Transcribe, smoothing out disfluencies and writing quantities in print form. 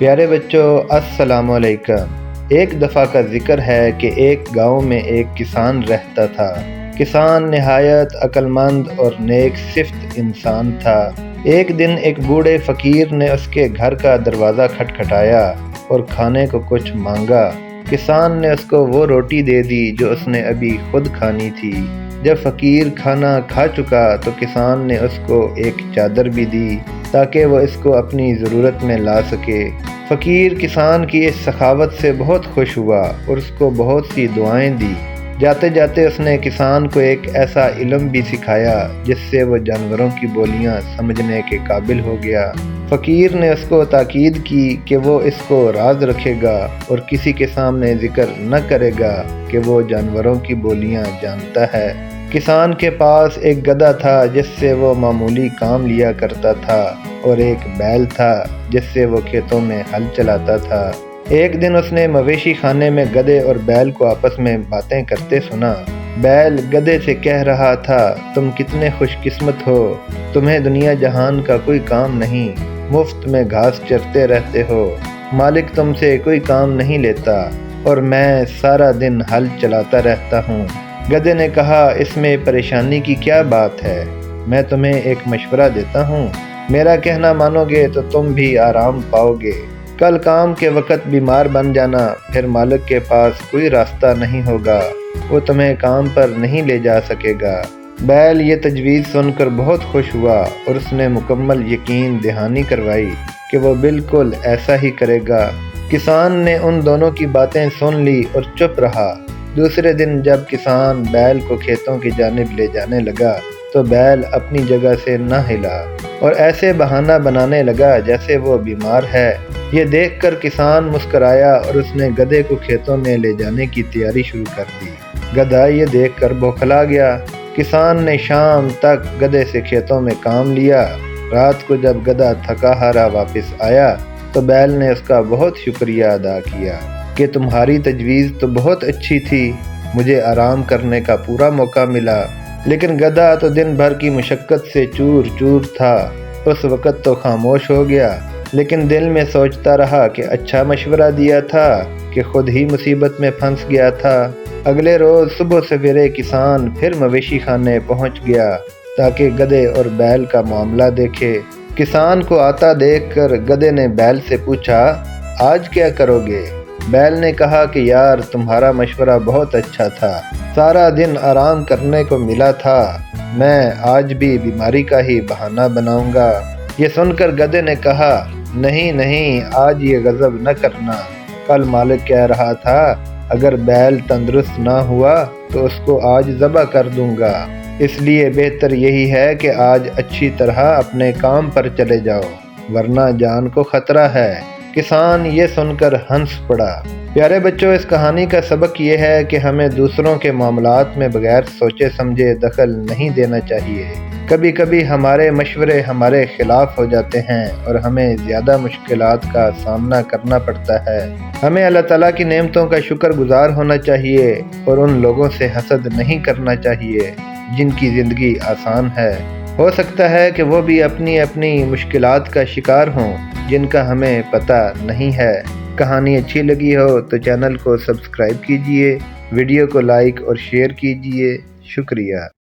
پیارے بچوں، السلام علیکم۔ ایک دفعہ کا ذکر ہے کہ ایک گاؤں میں ایک کسان رہتا تھا۔ کسان نہایت عقل مند اور نیک صفت انسان تھا۔ ایک دن ایک بوڑھے فقیر نے اس کے گھر کا دروازہ کھٹکھٹایا اور کھانے کو کچھ مانگا۔ کسان نے اس کو وہ روٹی دے دی جو اس نے ابھی خود کھانی تھی۔ جب فقیر کھانا کھا چکا تو کسان نے اس کو ایک چادر بھی دی تاکہ وہ اس کو اپنی ضرورت میں لا سکے۔ فقیر کسان کی اس سخاوت سے بہت خوش ہوا اور اس کو بہت سی دعائیں دی۔ جاتے جاتے اس نے کسان کو ایک ایسا علم بھی سکھایا جس سے وہ جانوروں کی بولیاں سمجھنے کے قابل ہو گیا۔ فقیر نے اس کو تاکید کی کہ وہ اس کو راز رکھے گا اور کسی کے سامنے ذکر نہ کرے گا کہ وہ جانوروں کی بولیاں جانتا ہے۔ کسان کے پاس ایک گدھا تھا جس سے وہ معمولی کام لیا کرتا تھا اور ایک بیل تھا جس سے وہ کھیتوں میں ہل چلاتا تھا۔ ایک دن اس نے مویشی خانے میں گدھے اور بیل کو آپس میں باتیں کرتے سنا۔ بیل گدھے سے کہہ رہا تھا، تم کتنے خوش قسمت ہو، تمہیں دنیا جہان کا کوئی کام نہیں، مفت میں گھاس چرتے رہتے ہو، مالک تم سے کوئی کام نہیں لیتا اور میں سارا دن ہل چلاتا رہتا ہوں۔ گدھے نے کہا، اس میں پریشانی کی کیا بات ہے، میں تمہیں ایک مشورہ دیتا ہوں، میرا کہنا مانو گے تو تم بھی آرام پاؤ گے۔ کل کام کے وقت بیمار بن جانا، پھر مالک کے پاس کوئی راستہ نہیں ہوگا، وہ تمہیں کام پر نہیں لے جا سکے گا۔ بیل یہ تجویز سن کر بہت خوش ہوا اور اس نے مکمل یقین دہانی کروائی کہ وہ بالکل ایسا ہی کرے گا۔ کسان نے ان دونوں کی باتیں سن لی اور چپ رہا۔ دوسرے دن جب کسان بیل کو کھیتوں کی جانب لے جانے لگا تو بیل اپنی جگہ سے نہ ہلا اور ایسے بہانہ بنانے لگا جیسے وہ بیمار ہے۔ یہ دیکھ کر کسان مسکرایا اور اس نے گدھے کو کھیتوں میں لے جانے کی تیاری شروع کر دی۔ گدھا یہ دیکھ کر بوکھلا گیا۔ کسان نے شام تک گدھے سے کھیتوں میں کام لیا۔ رات کو جب گدھا تھکا ہارا واپس آیا تو بیل نے اس کا بہت شکریہ ادا کیا کہ تمہاری تجویز تو بہت اچھی تھی، مجھے آرام کرنے کا پورا موقع ملا۔ لیکن گدھا تو دن بھر کی مشقت سے چور چور تھا، اس وقت تو خاموش ہو گیا، لیکن دل میں سوچتا رہا کہ اچھا مشورہ دیا تھا کہ خود ہی مصیبت میں پھنس گیا تھا۔ اگلے روز صبح سویرے کسان پھر مویشی خانے پہنچ گیا تاکہ گدھے اور بیل کا معاملہ دیکھے۔ کسان کو آتا دیکھ کر گدھے نے بیل سے پوچھا، آج کیا کرو گے؟ بیل نے کہا کہ یار، تمہارا مشورہ بہت اچھا تھا، سارا دن آرام کرنے کو ملا تھا، میں آج بھی بیماری کا ہی بہانہ بناؤں گا۔ یہ سن کر گدھے نے کہا، نہیں نہیں، آج یہ غضب نہ کرنا، کل مالک کہہ رہا تھا اگر بیل تندرست نہ ہوا تو اس کو آج ذبح کر دوں گا، اس لیے بہتر یہی ہے کہ آج اچھی طرح اپنے کام پر چلے جاؤ ورنہ جان کو خطرہ ہے۔ کسان یہ سن کر ہنس پڑا۔ پیارے بچوں، اس کہانی کا سبق یہ ہے کہ ہمیں دوسروں کے معاملات میں بغیر سوچے سمجھے دخل نہیں دینا چاہیے۔ کبھی کبھی ہمارے مشورے ہمارے خلاف ہو جاتے ہیں اور ہمیں زیادہ مشکلات کا سامنا کرنا پڑتا ہے۔ ہمیں اللہ تعالیٰ کی نعمتوں کا شکر گزار ہونا چاہیے اور ان لوگوں سے حسد نہیں کرنا چاہیے جن کی زندگی آسان ہے۔ ہو سکتا ہے کہ وہ بھی اپنی اپنی مشکلات کا شکار ہوں جن کا ہمیں پتہ نہیں ہے۔ کہانی اچھی لگی ہو تو چینل کو سبسکرائب کیجئے، ویڈیو کو لائک اور شیئر کیجئے۔ شکریہ۔